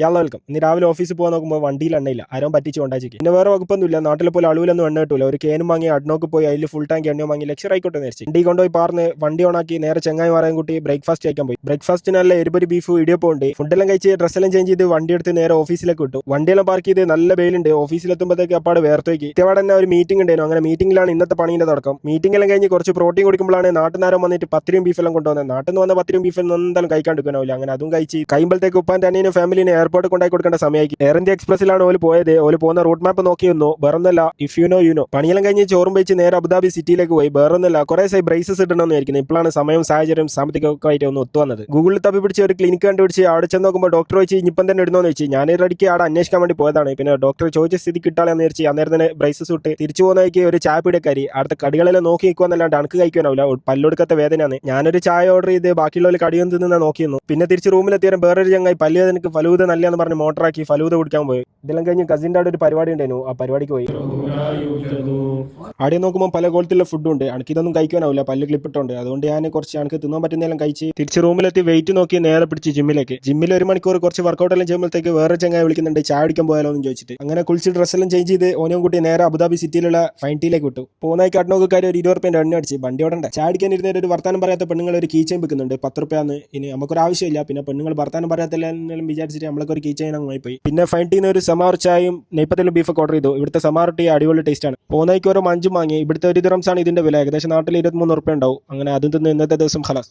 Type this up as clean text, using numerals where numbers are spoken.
ഇയാൾ വെൽക്കം. ഇന്ന് രാവിലെ ഓഫീസിൽ പോകാൻ നോക്കുമ്പോൾ വണ്ടിയിൽ എണ്ണയില്ല, ആരും പറ്റിച്ച് കൊണ്ടാച്ചിക്ക്. പിന്നെ വേറെ വകുപ്പൊന്നുമില്ല, നാട്ടിലെ പോലെ അളവിലൊന്നും എണ്ണ കിട്ടൂല. ഒരു കേനും വാങ്ങി അഡ്നോക്ക് പോയി അതിൽ ഫുൾ ടാങ്ക് എണ്ണ വാങ്ങി ലക്ഷർ ആയിക്കോട്ടെ നേരിച്ച് വണ്ടി കൊണ്ടുപോയി പാർന്ന് വണ്ടി ഓണാക്കി നേരെ ചെങ്ങായി മാറാൻ കൂട്ടി ബ്രേക്ക്ഫാസ്റ്റ് കഴിക്കാൻ പോയി. ബ്രേക്ക്ഫാസ്റ്റിന് നല്ല എരിപൊരി ബീഫ് ഇടിയപ്പം ഉണ്ട്. ഫുഡെല്ലാം കഴിച്ച് ഡ്രസ്സെല്ലാം ചേഞ്ച് ചെയ്ത് വണ്ടി എടുത്ത് നേരെ ഓഫീസിലേക്ക് വിട്ടു. വണ്ടിയെല്ലാം പാർക്ക് ചെയ്ത് നല്ല വെയിലുണ്ട്. ഓഫീസിലെത്തുമ്പോഴത്തേക്ക് അപ്പാട് വേർത്തേക്ക് ഇത്തവണ തന്നെ ഒരു മീറ്റിംഗ് ഉണ്ടായിരുന്നു. അങ്ങനെ മീറ്റിംഗിലാണ് ഇന്നത്തെ പണീന്റെ തുടക്കം. മീറ്റിംഗ് എല്ലാം കഴിഞ്ഞ് കുറച്ച് പ്രോട്ടീൻ കുടിക്കുമ്പോഴാണ് നാട്ടുനേരം വന്നിട്ട് പത്തിരിയും ബീഫെല്ലാം കൊണ്ടുവന്നത്. നാട്ടിൽ നിന്ന് വന്ന പത്തിരിയും ബീഫെല്ലാം എന്തായാലും കഴിക്കാണ്ടിരിക്കാനാവില്ല. അങ്ങനെ അതും കഴിച്ച് കഴിയുമ്പോഴത്തേക്ക് ഉപ്പാന്റെ അനിയനും ഫാമിലിനെ എയർപോർട്ട് കൊണ്ടായി കൊടുക്കേണ്ട സമയമായി. എയർ ഇന്ത്യ എക്സ്പ്രസിലാണ് ഓല് പോയത്. ഓല് പോകുന്ന റൂട്ട് മാപ്പ് നോക്കിയിരുന്നു. വേറൊന്നല്ല, ഇഫ് യു നോ. പണിയെല്ലാം കഴിഞ്ഞ് ചോറും വെച്ച് നേരെ അബുദാബി സിറ്റിയിലേക്ക് പോയി. വേറൊന്നല്ല, കുറെ സൈ ബ്രേസസ് ഇടണമെന്ന് വിചാരിക്കുന്നത്. ഇപ്പോഴാണ് സമയം സാഹചര്യം സാമ്പത്തികമൊക്കെ ആയിട്ട് ഒന്ന് ഒത്തു വന്നത്. ഗൂഗിളിൽ തപ്പി പിടിച്ച് ഒരു ക്ലിനിക്ക് കണ്ടുപിടിച്ച് അവിടെ ചെന്ന് നോക്കുമ്പോൾ ഡോക്ടർ ചോദിച്ച് ഇനിയിപ്പം തന്നെ ഇടുന്നോന്ന് വെച്ച് ഞാൻ റെഡിക്ക് അവിടെ അന്വേഷിക്കാൻ വേണ്ടി പോയതാണ്. പിന്നെ ഡോക്ടർ ചോദിച്ച സ്ഥിതി കിട്ടാളെന്ന് വിചാരിച്ച് അന്നേരം തന്നെ ബ്രേസസ് ഇട്ട് തിരിച്ചു പോകുന്നതായിരിക്കും ഒരു ചായ പിടിക്കാരി. അടുത്ത കടികളെല്ലാം നോക്കി നിൽക്കുവാന്നല്ലാണ്ട് അണക്ക് കഴിക്കാനാവില്ല, പല്ലൊടുക്കത്തെ വേദനയാണ്. ഞാനൊരു ചായ ഓർഡർ ചെയ്ത് ബാക്കിയുള്ളവർ കടിയൊന്നും തിന്നാൻ നോക്കിയിരുന്നു. പിന്നെ തിരിച്ച് റൂമിലെത്തിയാലും വേറൊരു ചങ്ങായി പല്ലുവേദനക്ക് ഫലൂദ നല്ലതെന്ന് പറഞ്ഞ് മോട്ടറാക്കി ഫലൂദ കുടിക്കാൻ പോയി. ഇതെല്ലാം കഴിഞ്ഞ് കസിൻ്റെ അവിടെ ഒരു പരിപാടി ഉണ്ടായിരുന്നു, ആ പരിപാടിക്ക് പോയി. ആടെ നോക്കുമ്പോൾ പല കോലത്തിലുള്ള ഫുഡും ഉണ്ട്. എനിക്കിതൊന്നും കഴിക്കാനാവില്ല, പല്ല് ക്ലിപ്പിട്ടുണ്ട്. അതുകൊണ്ട് ഞാൻ കുറച്ച് എനിക്ക് തിന്നാൻ പറ്റുന്നതെല്ലാം കഴിച്ച് തിരിച്ച് റൂമിലെത്തി വെയിറ്റ് നോക്കി നേരെ പിടിച്ച് ജിമ്മിൽ 1 മണിക്കൂർ കുറച്ച് വർക്കൗട്ട് എല്ലാം ചെയ്യുമ്പോഴത്തേക്ക് വേറെ ചങ്ങായി വിളിക്കുന്നുണ്ട് ചായ അടിക്കാൻ പോയാലോ എന്ന് ചോദിച്ചിട്ട്. അങ്ങനെ കുളിച്ച് ഡ്രസ്സെല്ലാം ചേഞ്ച് ചെയ്ത് ഓനും കൂട്ടി നേരെ അബുദാബി സിറ്റിയിലുള്ള ഫൈൻ ടീയിലേക്ക് വിട്ടു. പോകുന്നതായി കടനോക്കാർ ഒരു 20 റുപ്യ എണ്ണ അടിച്ച് വണ്ടി ഓടണ്ട. ചായ അടിക്കാൻ ഇരുന്നേരം ഒരു വർത്താനം പറയാത്ത പെണ്ണുങ്ങൾ ഒരു കീ ചെയിൻ വെക്കുന്നുണ്ട് 10 റുപ്യാന്ന്. ഇനി നമുക്കൊരു ആവശ്യമില്ല, പിന്നെ പെണ്ണുങ്ങൾ വർത്താനം പറയാത്തെല്ലാം വിചാരിച്ചിട്ട് നമ്മളൊക്കെ ഒരു കീ ചെയിൻ അങ്ങ് പോയി. പിന്നെ ഫൈൻ ടീന്ന് ഒരു സമാർ ചായയും നെയ്പ്പത്തിലും ബീഫൊക്കെ ഓർഡർ ചെയ്തു. ഇവിടുത്തെ സമാർ ടീ അടിപൊളി ടേസ്റ്റാണ്. പോകുന്നതായിക്ക് ഓരോ 5 വാങ്ങി. ഇവിടുത്തെ 1 ദിറംസാണ് ഇതിന്റെ വില. ഏകദേശം നാട്ടിൽ 23 റുപ്യ ഉണ്ടാവും. അങ്ങനെ അതും തിന്ന് ഇന്നത്തെ ദിവസം ഖലാസ്.